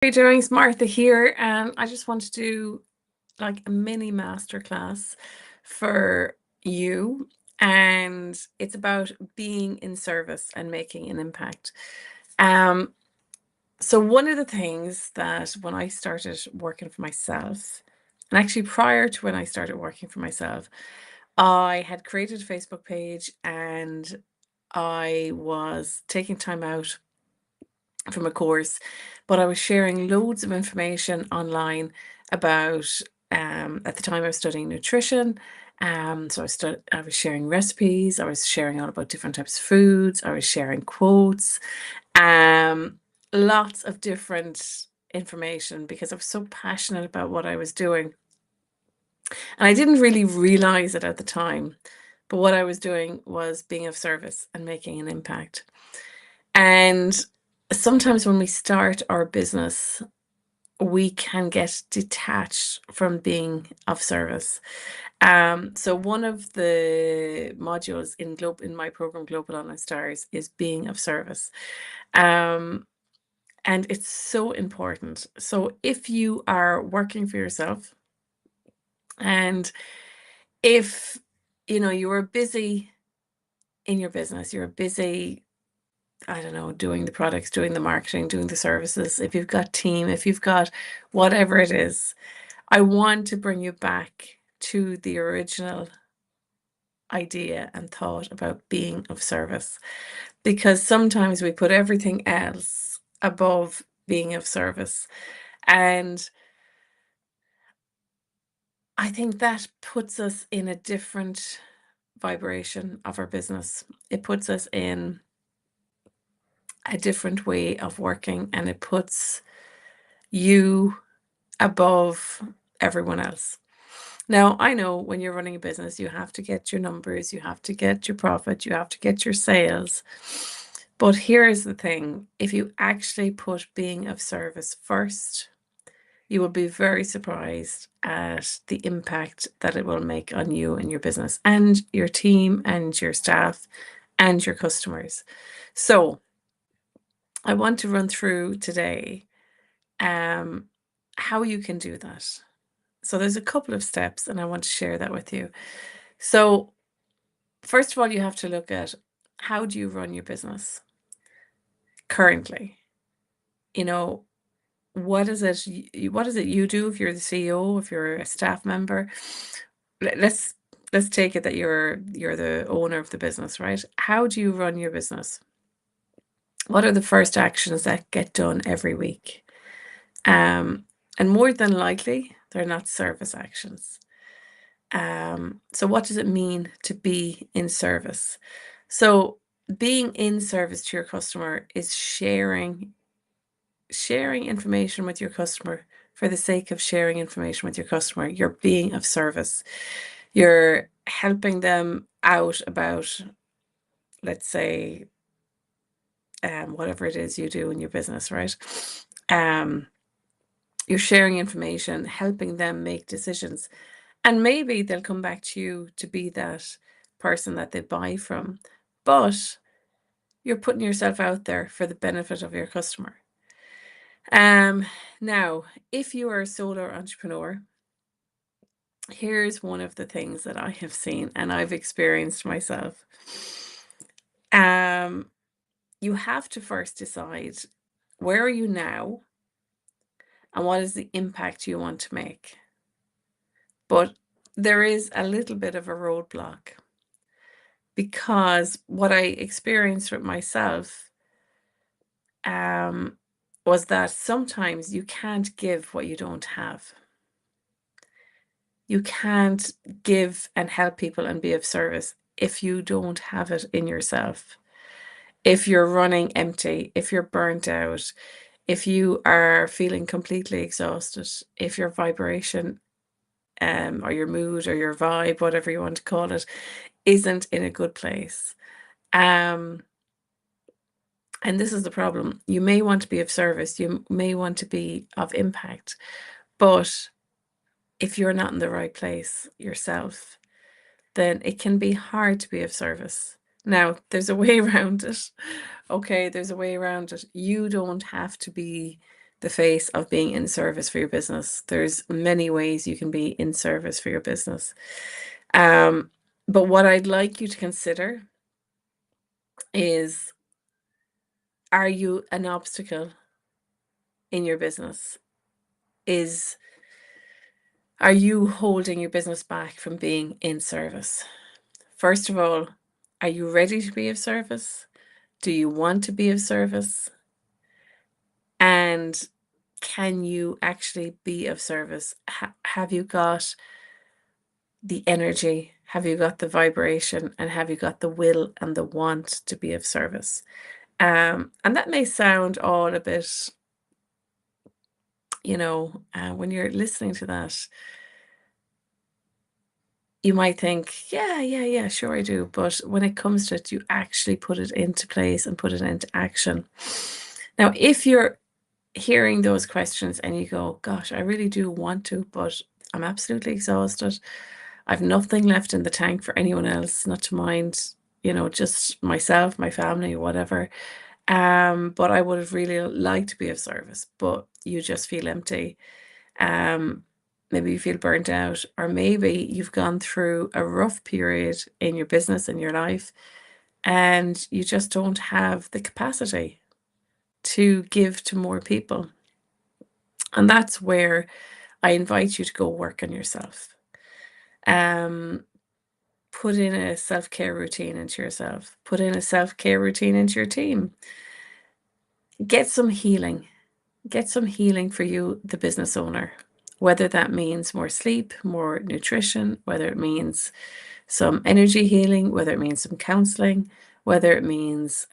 How are you doing? It's Martha here, and I just want to do like a mini masterclass for you. And it's about being in service and making an impact. Um, so one of the things that when I started working for myself, and actually prior to when I started working for myself, I had created a Facebook page and I was taking time out from a course, but I was sharing loads of information online about at the time I was studying nutrition. So I was sharing recipes, I was sharing all about different types of foods, I was sharing quotes, um, lots of different information because I was so passionate about what I was doing. And I didn't really realize it at the time, but what I was doing was being of service and making an impact. And sometimes when we start our business, we can get detached from being of service. So one of the modules in my program Global Online Stars is being of service. Um, and it's so important. So if you are working for yourself and if you are busy in your business, you're busy, I don't know, doing the products, doing the marketing, doing the services, if you've got team, if you've got whatever it is, I want to bring you back to the original idea and thought about being of service, because sometimes we put everything else above being of service. And I think that puts us in a different vibration of our business. It puts us in a different way of working, and it puts you above everyone else. Now, I know when you're running a business, you have to get your numbers, you have to get your profit, you have to get your sales. But here's the thing, if you actually put being of service first, you will be very surprised at the impact that it will make on you and your business and your team and your staff and your customers. So I want to run through today how you can do that. So there's a couple of steps and I want to share that with you. So first of all, you have to look at, how do you run your business currently? What is it you do if you're the CEO, if you're a staff member? Let's take it that you're the owner of the business, right? How do you run your business? What are the first actions that get done every week? And more than likely, they're not service actions. So what does it mean to be in service? So being in service to your customer is sharing information with your customer for the sake of sharing information with your customer. You're being of service. You're helping them out about, let's say, whatever it is you do in your business, right? You're sharing information, helping them make decisions. And maybe they'll come back to you to be that person that they buy from. But you're putting yourself out there for the benefit of your customer. Now, if you are a solo entrepreneur, here's one of the things that I have seen and I've experienced myself. You have to first decide, where are you now and what is the impact you want to make. But there is a little bit of a roadblock, because what I experienced with myself was that sometimes you can't give what you don't have. You can't give and help people and be of service if you don't have it in yourself. If you're running empty, if you're burnt out, if you are feeling completely exhausted, if your vibration or your mood or your vibe, whatever you want to call it, isn't in a good place. And this is the problem. You may want to be of service, you may want to be of impact, but if you're not in the right place yourself, then it can be hard to be of service. Now, there's a way around it. Okay, there's a way around it. You don't have to be the face of being in service for your business. There's many ways you can be in service for your business. But what I'd like you to consider is, are you an obstacle in your business? Are you holding your business back from being in service? First of all, are you ready to be of service? Do you want to be of service? And can you actually be of service? Have you got the energy? Have you got the vibration? And have you got the will and the want to be of service? And that may sound all a bit, when you're listening to that, you might think, yeah, sure I do. But when it comes to it, you actually put it into place and put it into action. Now, if you're hearing those questions and you go, gosh, I really do want to, but I'm absolutely exhausted. I've nothing left in the tank for anyone else, not to mind, just myself, my family, whatever. But I would have really liked to be of service, but you just feel empty. Maybe you feel burnt out, or maybe you've gone through a rough period in your business and your life, and you just don't have the capacity to give to more people. And that's where I invite you to go work on yourself. Put in a self-care routine into yourself. Put in a self-care routine into your team. Get some healing. Get some healing for you, the business owner. Whether that means more sleep, more nutrition, whether it means some energy healing, whether it means some counseling, whether it means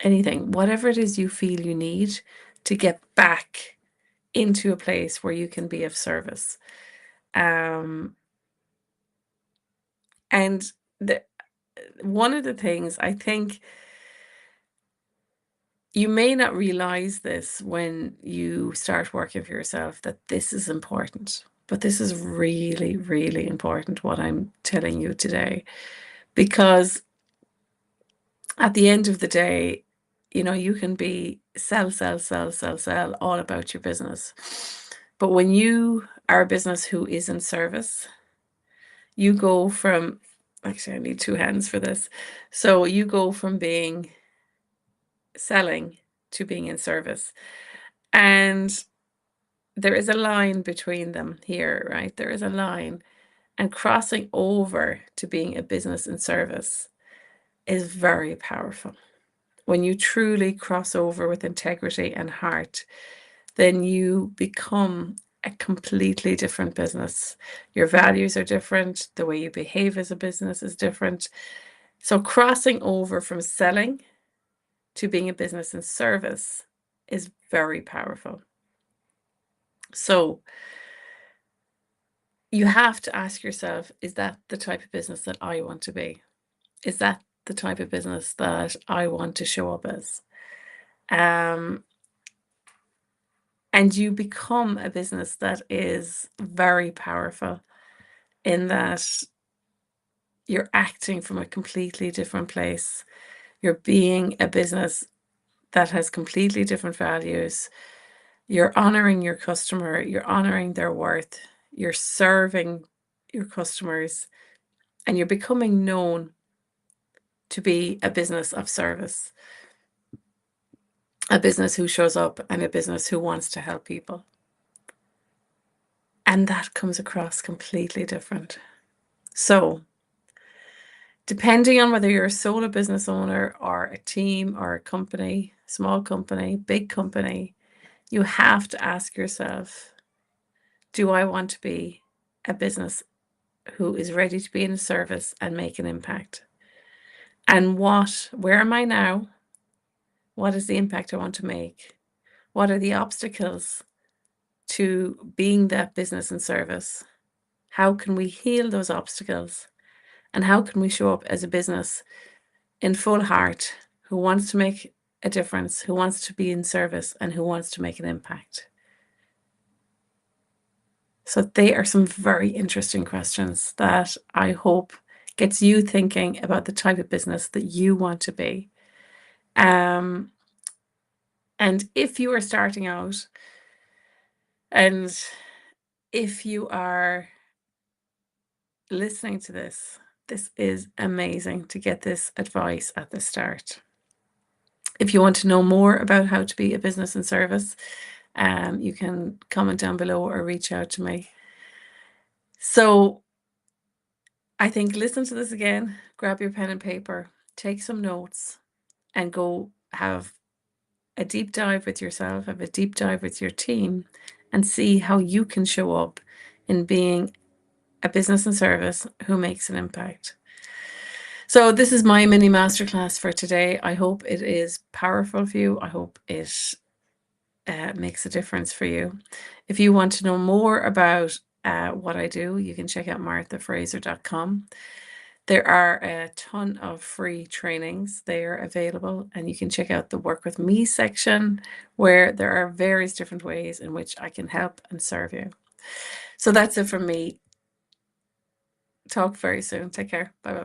anything, whatever it is you feel you need to get back into a place where you can be of service. And one of the things I think, you may not realize this when you start working for yourself, that this is important, but this is really, really important, what I'm telling you today, because at the end of the day, you can be sell all about your business. But when you are a business who is in service, you go from, actually, I need two hands for this. So you go from being selling to being in service. And there is a line between them here, right? There is a line. And crossing over to being a business in service is very powerful. When you truly cross over with integrity and heart, then you become a completely different business. Your values are different. The way you behave as a business is different. So crossing over from selling to being a business in service is very powerful. So you have to ask yourself, is that the type of business that I want to be? Is that the type of business that I want to show up as? And you become a business that is very powerful, in that you're acting from a completely different place. You're being a business that has completely different values. You're honoring your customer. You're honoring their worth. You're serving your customers, and you're becoming known to be a business of service, a business who shows up, and a business who wants to help people. And that comes across completely different. So, depending on whether you're a solo business owner or a team or a company, small company, big company, you have to ask yourself, do I want to be a business who is ready to be in service and make an impact? And where am I now? What is the impact I want to make? What are the obstacles to being that business in service? How can we heal those obstacles? And how can we show up as a business in full heart, who wants to make a difference, who wants to be in service, and who wants to make an impact? So they are some very interesting questions that I hope gets you thinking about the type of business that you want to be. And if you are starting out, and if you are listening to this, this is amazing to get this advice at the start. If you want to know more about how to be a business in service, you can comment down below or reach out to me. So I think listen to this again, grab your pen and paper, take some notes, and go have a deep dive with yourself, have a deep dive with your team, and see how you can show up in being a business and service who makes an impact. So this is my mini masterclass for today. I hope it is powerful for you. I hope it makes a difference for you. If you want to know more about what I do, you can check out marthafraser.com. There are a ton of free trainings there available, and you can check out the Work With Me section, where there are various different ways in which I can help and serve you. So that's it from me. Talk very soon. Take care. Bye-bye.